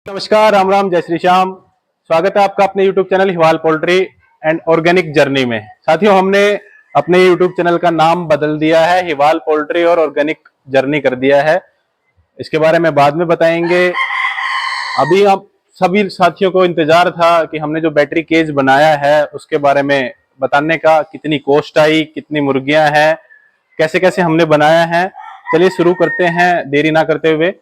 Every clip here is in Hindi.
नमस्कार, राम राम, जय श्री श्याम। स्वागत है आपका अपने YouTube channel Hiwal poultry and organic journey में। साथियों, हमने अपने यूट्यूब चैनल का नाम बदल दिया है, हिवाल पोल्ट्री और ऑर्गेनिक जर्नी कर दिया है। इसके बारे में बाद में बताएंगे। अभी आप सभी साथियों को इंतजार था कि हमने जो बैटरी केज बनाया है उसके बारे में बताने का, कितनी कॉस्ट आई, कितनी मुर्गियां हैं, कैसे कैसे हमने बनाया है। चलिए शुरू करते हैं देरी ना करते हुए।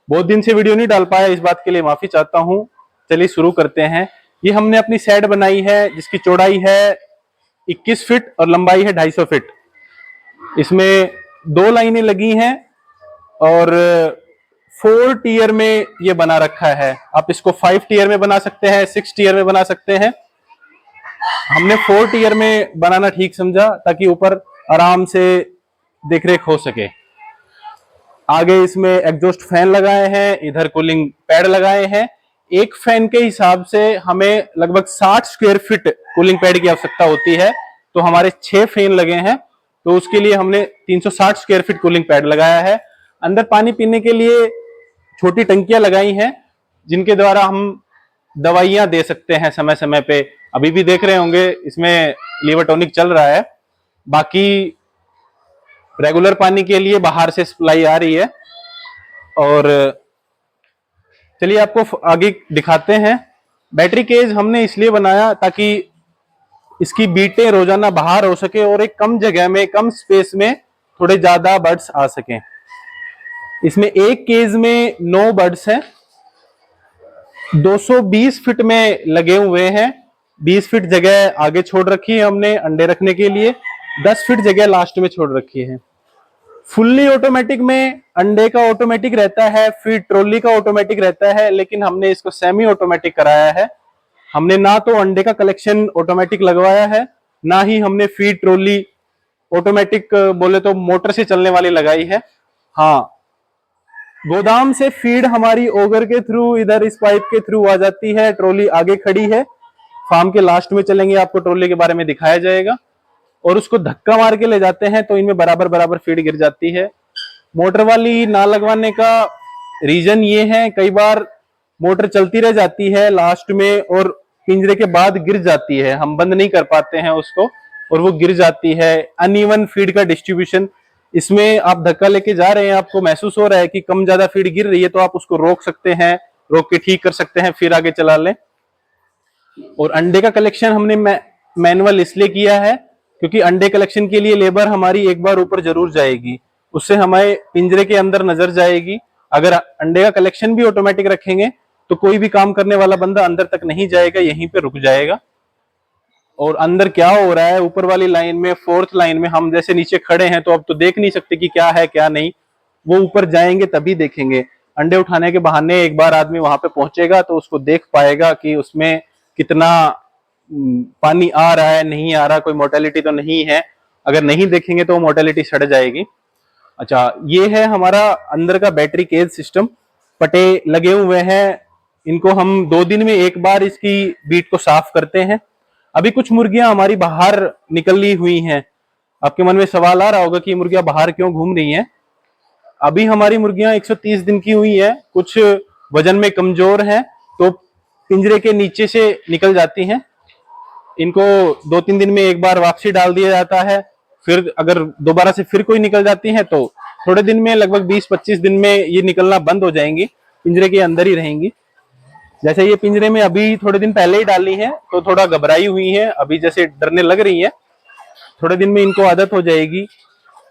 बहुत दिन से वीडियो नहीं डाल पाया, इस बात के लिए माफी चाहता हूं। चलिए शुरू करते हैं। ये हमने अपनी शेड बनाई है जिसकी चौड़ाई है 21 फीट और लंबाई है 250 फीट। इसमें 2 लाइनें लगी हैं और 4 टीयर में ये बना रखा है। आप इसको 5 टीयर में बना सकते हैं, 6 टीयर में बना सकते हैं। हमने 4 टीयर में बनाना ठीक समझा ताकि ऊपर आराम से देखरेख हो सके। आगे इसमें एग्जॉस्ट फैन लगाए हैं, इधर कूलिंग पैड लगाए हैं। एक फैन के हिसाब से हमें लगभग 60 स्क्वायर फीट कूलिंग पैड की आवश्यकता होती है, तो हमारे 6 फैन लगे हैं, तो उसके लिए हमने 360 स्क्वायर फीट कूलिंग पैड लगाया है। अंदर पानी पीने के लिए छोटी टंकियां लगाई हैं जिनके द्वारा हम दवाइयां दे सकते हैं समय समय पे। अभी भी देख रहे होंगे इसमें लीवर टॉनिक चल रहा है। बाकी रेगुलर पानी के लिए बाहर से सप्लाई आ रही है। और चलिए आपको आगे दिखाते हैं। बैटरी केज हमने इसलिए बनाया ताकि इसकी बीटें रोजाना बाहर हो सके और एक कम जगह में, कम स्पेस में थोड़े ज्यादा बर्ड्स आ सकें। इसमें एक केज में 9 बर्ड्स हैं, 220 फीट में लगे हुए हैं। 20 फीट जगह आगे छोड़ रखी है हमने अंडे रखने के लिए, 10 फीट जगह लास्ट में छोड़ रखी है। फुल्ली ऑटोमेटिक में अंडे का ऑटोमेटिक रहता है, फीड ट्रॉली का ऑटोमेटिक रहता है, लेकिन हमने इसको सेमी ऑटोमेटिक कराया है। हमने ना तो अंडे का कलेक्शन ऑटोमेटिक लगवाया है, ना ही हमने फीड ट्रॉली ऑटोमेटिक बोले तो मोटर से चलने वाली लगाई है। हाँ, गोदाम से फीड हमारी ऑगर के थ्रू इधर इस पाइप के थ्रू आ जाती है। ट्रॉली आगे खड़ी है, फार्म के लास्ट में चलेंगे, आपको ट्रॉली के बारे में दिखाया जाएगा। और उसको धक्का मार के ले जाते हैं तो इनमें बराबर बराबर फीड गिर जाती है। मोटर वाली ना लगवाने का रीजन ये है, कई बार मोटर चलती रह जाती है लास्ट में और पिंजरे के बाद गिर जाती है, हम बंद नहीं कर पाते हैं उसको और वो गिर जाती है। अनइवन फीड का डिस्ट्रीब्यूशन, इसमें आप धक्का लेके जा रहे हैं, आपको महसूस हो रहा है कि कम ज्यादा फीड गिर रही है, तो आप उसको रोक सकते हैं, रोक के ठीक कर सकते हैं, फिर आगे चला लें। और अंडे का कलेक्शन हमने मैनुअल इसलिए किया है क्योंकि अंडे कलेक्शन के लिए लेबर हमारी एक बार ऊपर जरूर जाएगी, उससे हमारे पिंजरे के अंदर नजर जाएगी। अगर अंडे का कलेक्शन भी ऑटोमेटिक रखेंगे तो कोई भी काम करने वाला बंदा अंदर तक नहीं जाएगा, यहीं पे रुक जाएगा। और अंदर क्या हो रहा है ऊपर वाली लाइन में, 4th लाइन में, हम जैसे नीचे खड़े हैं तो अब तो देख नहीं सकते कि क्या है क्या नहीं, वो ऊपर जाएंगे तभी देखेंगे। अंडे उठाने के बहाने एक बार आदमी वहां पे पहुंचेगा तो उसको देख पाएगा कि उसमें कितना पानी आ रहा है, नहीं आ रहा, कोई मोर्टेलिटी तो नहीं है। अगर नहीं देखेंगे तो मोर्टेलिटी सड़ जाएगी। अच्छा, ये है हमारा अंदर का बैटरी केज सिस्टम। पटे लगे हुए हैं, इनको हम 2 दिन में एक बार इसकी बीट को साफ करते हैं। अभी कुछ मुर्गियां हमारी बाहर निकली हुई हैं। आपके मन में सवाल आ रहा होगा कि मुर्गियां बाहर क्यों घूम रही हैं। अभी हमारी मुर्गियां 130 दिन की हुई है, कुछ वजन में कमजोर हैं तो पिंजरे के नीचे से निकल जाती हैं। इनको 2-3 दिन में एक बार वापसी डाल दिया जाता है। फिर अगर दोबारा से फिर कोई निकल जाती है तो थोड़े दिन में, लगभग 20-25 दिन में ये निकलना बंद हो जाएंगी, पिंजरे के अंदर ही रहेंगी। जैसे ये पिंजरे में अभी थोड़े दिन पहले ही डाली है तो थोड़ा घबराई हुई है, अभी जैसे डरने लग रही है। थोड़े दिन में इनको आदत हो जाएगी।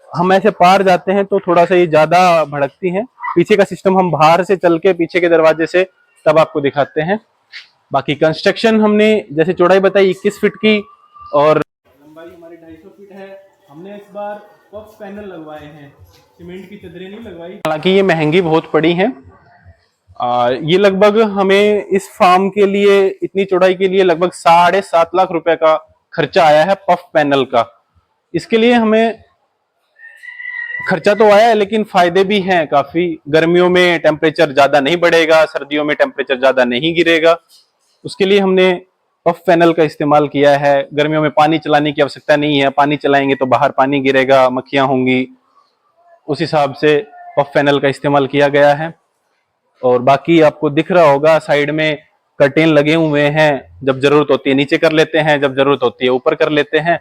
हम ऐसे पार जाते हैं तो थोड़ा सा ये ज्यादा भड़कती हैं। पीछे का सिस्टम हम बाहर से चल के पीछे के दरवाजे से तब आपको दिखाते हैं। बाकी कंस्ट्रक्शन हमने जैसे चौड़ाई बताई 21 फीट की और लंबाई हमारी 250 फीट है। हमने इस बार पफ पैनल लगवाए हैं, सीमेंट की चदरें नहीं लगवाई, हालांकि ये महंगी बहुत पड़ी हैं। ये लगभग हमें इस फार्म के लिए, इतनी चौड़ाई के लिए लगभग 7.5 लाख रुपए का खर्चा आया है पफ पैनल का। इसके लिए हमें खर्चा तो आया है लेकिन फायदे भी हैं काफी। गर्मियों में टेम्परेचर ज्यादा नहीं बढ़ेगा, सर्दियों में टेम्परेचर ज्यादा नहीं गिरेगा, उसके लिए हमने पफ पैनल का इस्तेमाल किया है। गर्मियों में पानी चलाने की आवश्यकता नहीं है, पानी चलाएंगे तो बाहर पानी गिरेगा, मक्खियां होंगी, उस हिसाब से पफ पैनल का इस्तेमाल किया गया है। और बाकी आपको दिख रहा होगा साइड में कर्टेन लगे हुए हैं, जब जरूरत होती है नीचे कर लेते हैं, जब जरूरत होती है ऊपर कर लेते हैं।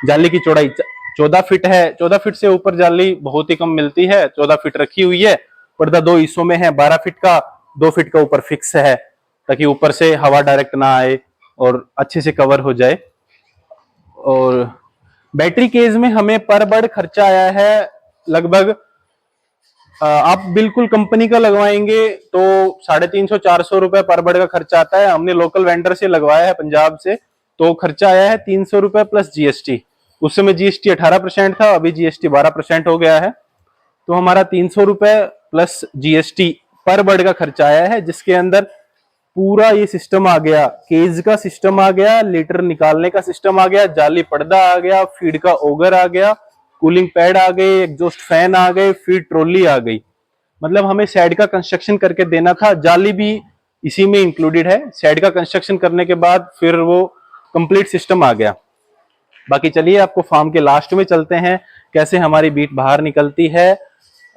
जाली की चौड़ाई 14 फीट है, 14 फीट से ऊपर जाली बहुत ही कम मिलती है, 14 फीट रखी हुई है। पर्दा दो हिस्सों में है, 12 फीट का, 2 फीट का ऊपर फिक्स है ताकि ऊपर से हवा डायरेक्ट ना आए और अच्छे से कवर हो जाए। और बैटरी केज में हमें पर बर्ड खर्चा आया है लगभग, आप बिल्कुल कंपनी का लगवाएंगे तो 350-400 रुपए पर बर्ड का खर्चा आता है। हमने लोकल वेंडर से लगवाया है पंजाब से, तो खर्चा आया है 300 रुपए प्लस जीएसटी। उस समय जीएसटी 18% था, अभी जीएसटी 12% हो गया है, तो हमारा 300 रुपए प्लस जीएसटी पर बर्ड का खर्चा आया है, जिसके अंदर पूरा ये सिस्टम आ गया, केज का सिस्टम आ गया, लीटर निकालने का सिस्टम आ गया, जाली पर्दा आ गया, फीड का ओगर आ गया, कूलिंग पैड आ गए, एग्जॉस्ट फैन आ गए, फीड ट्रॉली आ गई। मतलब हमें शेड का कंस्ट्रक्शन करके देना था, जाली भी इसी में इंक्लूडेड है। शेड का कंस्ट्रक्शन करने के बाद फिर वो कंप्लीट सिस्टम आ गया। बाकी चलिए आपको फार्म के लास्ट में चलते हैं, कैसे हमारी बीट बाहर निकलती है।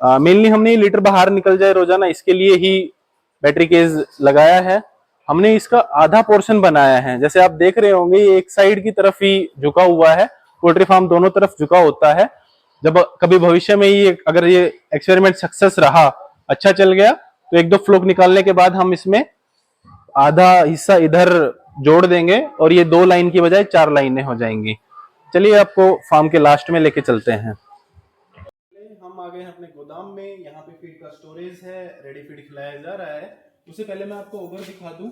मेनली हमने लीटर बाहर निकल जाए रोजाना, इसके लिए ही बैटरी केज लगाया है। हमने इसका आधा पोर्शन बनाया है, जैसे आप देख रहे होंगे ये एक साइड की तरफ ही झुका हुआ है। पोल्ट्री फार्म दोनों तरफ झुका होता है। जब कभी भविष्य में ये अगर ये एक्सपेरिमेंट सक्सेस रहा, अच्छा चल गया, तो 1-2 फ्लोक निकालने के बाद हम इसमें आधा हिस्सा इधर जोड़ देंगे और ये 2 लाइन की बजाय 4 लाइनें हो जाएंगी। चलिए आपको फार्म के लास्ट में लेके चलते हैं। हम आ गए हैं अपने गोदाम में, यहाँ पे फीड का स्टोरेज है, रेडी फीड खिलाया जा रहा है। उससे पहले मैं आपको ओगर दिखा दूं।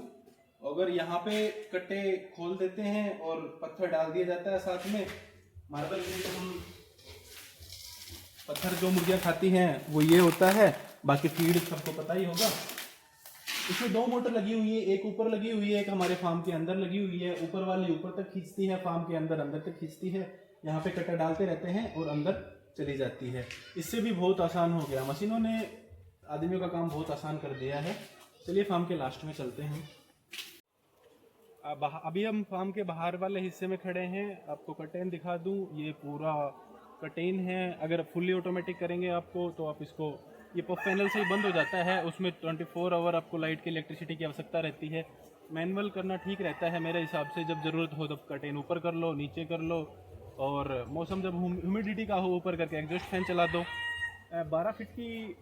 ओगर यहाँ पे कट्टे खोल देते हैं और पत्थर डाल दिया जाता है साथ में। मार्बल में हम पत्थर जो मुर्गियाँ खाती हैं वो ये होता है, बाकी फीड सबको पता ही होगा। इसमें 2 मोटर लगी हुई है, एक ऊपर लगी हुई है, एक हमारे फार्म के अंदर लगी हुई है। ऊपर वाली ऊपर तक खींचती है, फार्म के अंदर अंदर तक खींचती है। यहाँ पे कट्टा डालते रहते हैं और अंदर चली जाती है। इससे भी बहुत आसान हो गया, मशीनों ने आदमियों का काम बहुत आसान कर दिया है। चलिए फार्म के लास्ट में चलते हैं। अभी हम फार्म के बाहर वाले हिस्से में खड़े हैं, आपको कर्टेन दिखा दूं। ये पूरा कर्टेन है। अगर फुल्ली ऑटोमेटिक करेंगे आपको तो आप इसको, ये पफ पैनल से ही बंद हो जाता है, उसमें 24 आवर आपको लाइट की इलेक्ट्रिसिटी की आवश्यकता रहती है। मैनुअल करना ठीक रहता है मेरे हिसाब से, जब ज़रूरत हो तब कर्टेन ऊपर कर लो, नीचे कर लो, और मौसम जब ह्यूमिडिटी का हो ऊपर करके एग्जॉस्ट फैन चला दो। 12 फीट की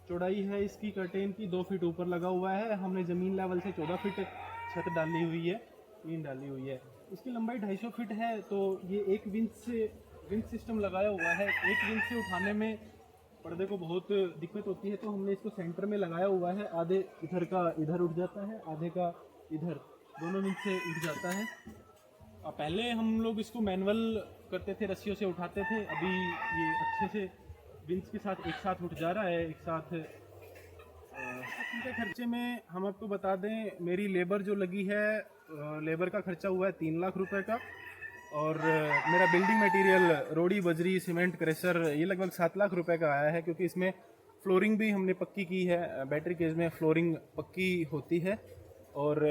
चौड़ाई है इसकी कर्टेन की, 2 फीट ऊपर लगा हुआ है। हमने ज़मीन लेवल से 14 फीट छत डाली हुई है, टीन डाली हुई है। इसकी लंबाई 250 फीट है, तो ये एक विंच सिस्टम लगाया हुआ है। एक विंच से उठाने में पर्दे को बहुत दिक्कत होती है, तो हमने इसको सेंटर में लगाया हुआ है। आधे इधर का इधर उठ जाता है, आधे का इधर, दोनों विंच से उठ जाता है। पहले हम लोग इसको मैनुअल करते थे, रस्सियों से उठाते थे। अभी ये अच्छे से विंच के साथ एक साथ उठ जा रहा है, एक साथ। इनके खर्चे में हम आपको बता दें, मेरी लेबर जो लगी है, लेबर का खर्चा हुआ है 3 लाख रुपए का। और मेरा बिल्डिंग मटेरियल, रोड़ी, बजरी, सीमेंट, क्रेशर, ये लगभग 7 लाख रुपए का आया है, क्योंकि इसमें फ्लोरिंग भी हमने पक्की की है। बैटरी केज में फ्लोरिंग पक्की होती है। और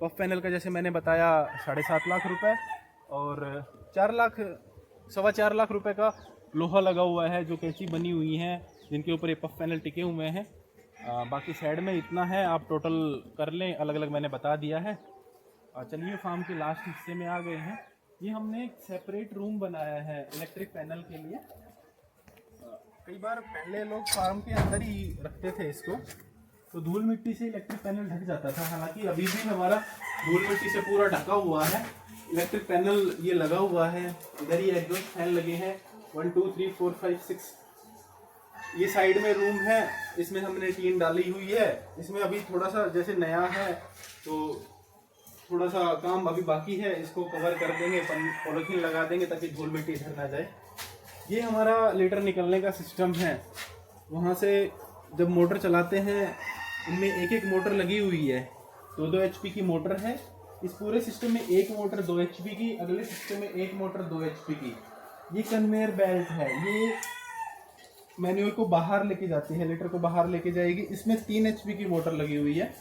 पफ पैनल का जैसे मैंने बताया 7.5 लाख रुपए, और 4 लाख रुपए का लोहा लगा हुआ है, जो कैंची बनी हुई हैं जिनके ऊपर ये पफ पैनल टिके हुए हैं। बाकी साइड में इतना है, आप टोटल कर लें, अलग अलग मैंने बता दिया है। चलिए फार्म के लास्ट हिस्से में आ गए हैं। ये हमने एक सेपरेट रूम बनाया है इलेक्ट्रिक पैनल के लिए। कई बार पहले लोग फार्म के अंदर ही रखते थे इसको, तो धूल मिट्टी से इलेक्ट्रिक पैनल ढक जाता था। हालांकि अभी भी हमारा धूल मिट्टी से पूरा ढका हुआ है। इलेक्ट्रिक पैनल ये लगा हुआ है, इधर ही एग्जॉस्ट फैन लगे हैं 1 2 3 4 5 6। ये साइड में रूम है, इसमें हमने टीन डाली हुई है। इसमें अभी थोड़ा सा जैसे नया है, तो थोड़ा सा काम अभी बाकी है, इसको कवर कर देंगे, पॉलिथीन लगा देंगे ताकि धूल मिट्टी इधर ना जाए। ये हमारा लीटर निकलने का सिस्टम है। वहाँ से जब मोटर चलाते हैं, इनमें एक एक मोटर लगी हुई है, 2-2 HP की मोटर है। इस पूरे सिस्टम में एक मोटर 2 HP की, अगले सिस्टम में एक मोटर 2 HP की। ये कन्वेयर बेल्ट है, ये मैन्यूअल को बाहर लेके जाती है, लीटर को बाहर लेके जाएगी। इसमें 3 HP की मोटर लगी हुई है।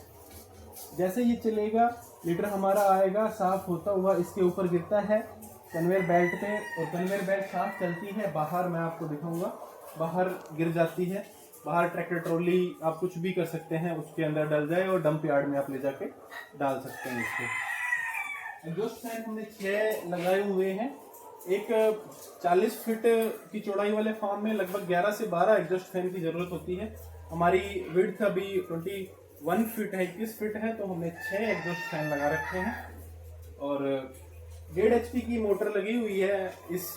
जैसे ये चलेगा, लीटर हमारा आएगा साफ होता हुआ, इसके ऊपर गिरता है कन्वेयर बेल्ट पे, और कन्वेयर बेल्ट साफ चलती है बाहर। मैं आपको दिखाऊंगा, बाहर गिर जाती है। बाहर ट्रैक्टर ट्रॉली आप कुछ भी कर सकते हैं, उसके अंदर डल जाए और डंप यार्ड में आप ले जाके डाल सकते हैं इसको। एग्जॉस्ट फैन हमने 6 लगाए हुए हैं। एक 40 फीट की चौड़ाई वाले फार्म में लगभग 11 से 12 एग्जॉस्ट फैन की जरूरत होती है। हमारी विड्थ अभी 21 फीट है, 21 फीट है, तो हमने 6 एग्जॉस्ट फैन लगा रखे हैं और 1.5 HP की मोटर लगी हुई है। इस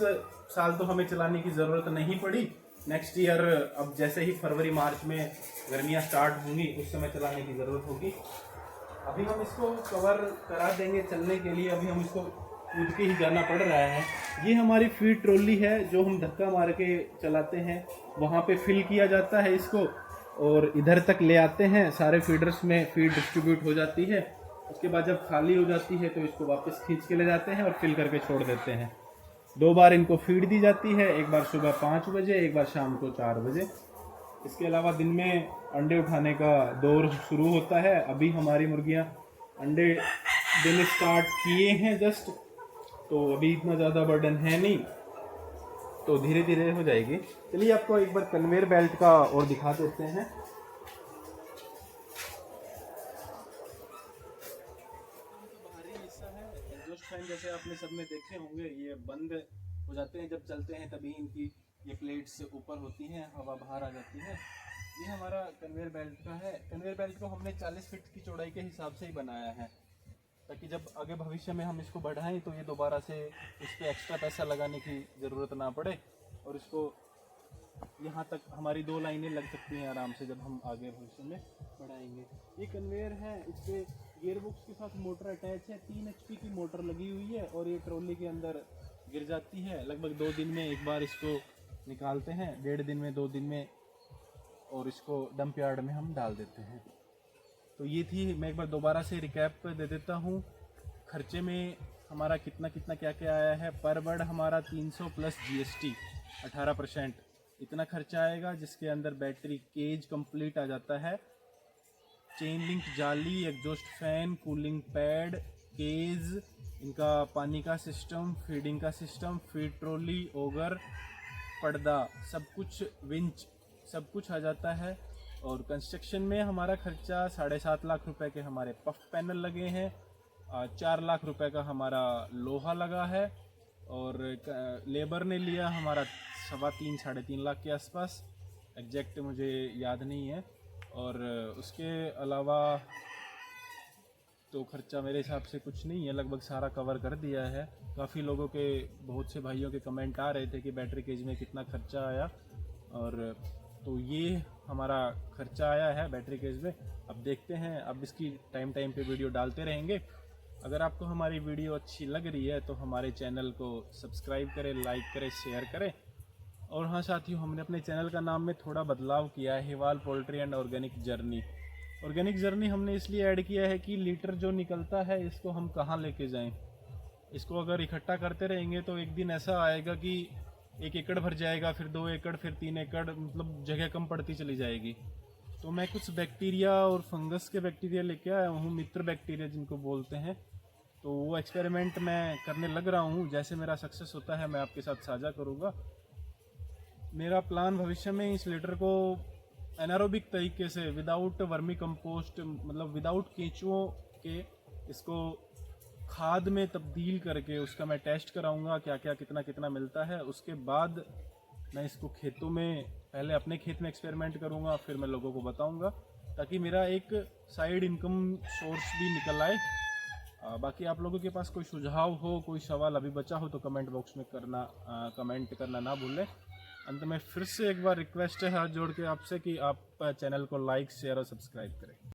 साल तो हमें चलाने की ज़रूरत नहीं पड़ी। नेक्स्ट ईयर अब जैसे ही फरवरी मार्च में गर्मियाँ स्टार्ट होंगी उस समय चलाने की ज़रूरत होगी। अभी हम इसको कवर करा देंगे चलने के लिए, अभी हम इसको कूद के ही जाना पड़ रहा है। ये हमारी फीड ट्रॉली है जो हम धक्का मार के चलाते हैं, वहाँ पे फिल किया जाता है इसको और इधर तक ले आते हैं, सारे फीडर्स में फीड डिस्ट्रीब्यूट हो जाती है। उसके बाद जब खाली हो जाती है तो इसको वापस खींच के ले जाते हैं और फिल करके छोड़ देते हैं। 2 बार इनको फीड दी जाती है, एक बार सुबह 5 बजे, एक बार शाम को 4 बजे। इसके अलावा दिन में अंडे उठाने का दौर शुरू होता है। अभी हमारी मुर्गियां अंडे देने स्टार्ट किए हैं जस्ट, तो अभी इतना ज़्यादा बर्डन है नहीं, तो धीरे धीरे हो जाएगी। चलिए आपको एक बार कन्वेयर बेल्ट का और दिखा देते हैं। बाहरी हिस्सा है, एग्जॉस्ट फैन जैसे आपने सबने देखे होंगे, ये बंद हो जाते हैं जब चलते हैं, तभी इनकी ये प्लेट्स ऊपर होती हैं, हवा बाहर आ जाती है। ये हमारा कन्वेयर बेल्ट का है। कन्वेयर बेल्ट को हमने 40 फीट की चौड़ाई के हिसाब से ही बनाया है, ताकि जब आगे भविष्य में हम इसको बढ़ाएं तो ये दोबारा से इस पर एक्स्ट्रा पैसा लगाने की ज़रूरत ना पड़े और इसको यहाँ तक हमारी 2 लाइनें लग सकती हैं आराम से जब हम आगे भविष्य में बढ़ाएंगे। ये कन्वेयर है, इस पर गियरबॉक्स के साथ मोटर अटैच है, 3 HP की मोटर लगी हुई है और ये ट्रॉली के अंदर गिर जाती है। लगभग 2 दिन में एक बार इसको निकालते हैं, 1.5 दिन में, 2 दिन में, और इसको डंप यार्ड में हम डाल देते हैं। तो ये थी, मैं एक बार दोबारा से रिकैप दे देता हूँ। खर्चे में हमारा कितना कितना क्या क्या आया है। पर बर्ड हमारा 300 प्लस GST 18% इतना खर्चा आएगा, जिसके अंदर बैटरी केज कंप्लीट आ जाता है, चेन लिंक जाली, exhaust fan, cooling pad, cage, इनका पानी का सिस्टम, फीडिंग का सिस्टम, फीड ट्रॉली, ओगर, पर्दा, सब कुछ, विंच, सब कुछ आ जाता है। और कंस्ट्रक्शन में हमारा खर्चा 7.5 लाख रुपए के हमारे पफ पैनल लगे हैं, 4 लाख रुपए का हमारा लोहा लगा है और लेबर ने लिया हमारा 3.25 साढ़े 3 लाख के आसपास, एग्जैक्ट मुझे याद नहीं है। और उसके अलावा तो खर्चा मेरे हिसाब से कुछ नहीं है, लगभग सारा कवर कर दिया है। काफ़ी लोगों के, बहुत से भाइयों के कमेंट आ रहे थे कि बैटरी केज में कितना खर्चा आया, और तो ये हमारा खर्चा आया है बैटरी केज में। अब देखते हैं, अब इसकी टाइम टाइम पे वीडियो डालते रहेंगे। अगर आपको हमारी वीडियो अच्छी लग रही है तो हमारे चैनल को सब्सक्राइब करें, लाइक करें, शेयर करें। और हाँ साथियों, हमने अपने चैनल का नाम में थोड़ा बदलाव किया है, Hiwal poultry and organic journey. Organic journey हमने इसलिए ऐड किया है कि लीटर जो निकलता है इसको हम कहाँ लेके जाएं। इसको अगर इकट्ठा करते रहेंगे तो एक दिन ऐसा आएगा कि 1 एकड़ भर जाएगा, फिर 2 एकड़, फिर 3 एकड़, मतलब जगह कम पड़ती चली जाएगी। तो मैं कुछ बैक्टीरिया और फंगस के बैक्टीरिया लेके आया हूँ, मित्र बैक्टीरिया जिनको बोलते हैं। तो वो एक्सपेरिमेंट मैं करने लग रहा हूँ, जैसे मेरा सक्सेस होता है मैं आपके साथ साझा करूँगा। मेरा प्लान भविष्य में इस लीटर को एनारोबिक तरीके से, विदाउट वर्मी कंपोस्ट, मतलब विदाउट केंचुओं के, इसको खाद में तब्दील करके उसका मैं टेस्ट कराऊंगा क्या क्या कितना कितना मिलता है। उसके बाद मैं इसको खेतों में, पहले अपने खेत में एक्सपेरिमेंट करूंगा, फिर मैं लोगों को बताऊंगा, ताकि मेरा एक साइड इनकम सोर्स भी निकल आए। बाकी आप लोगों के पास कोई सुझाव हो, कोई सवाल अभी बचा हो तो कमेंट बॉक्स में कमेंट करना ना भूलें। अंत में फिर से एक बार रिक्वेस्ट है हाथ जोड़ के आपसे कि आप चैनल को लाइक, शेयर और सब्सक्राइब करें।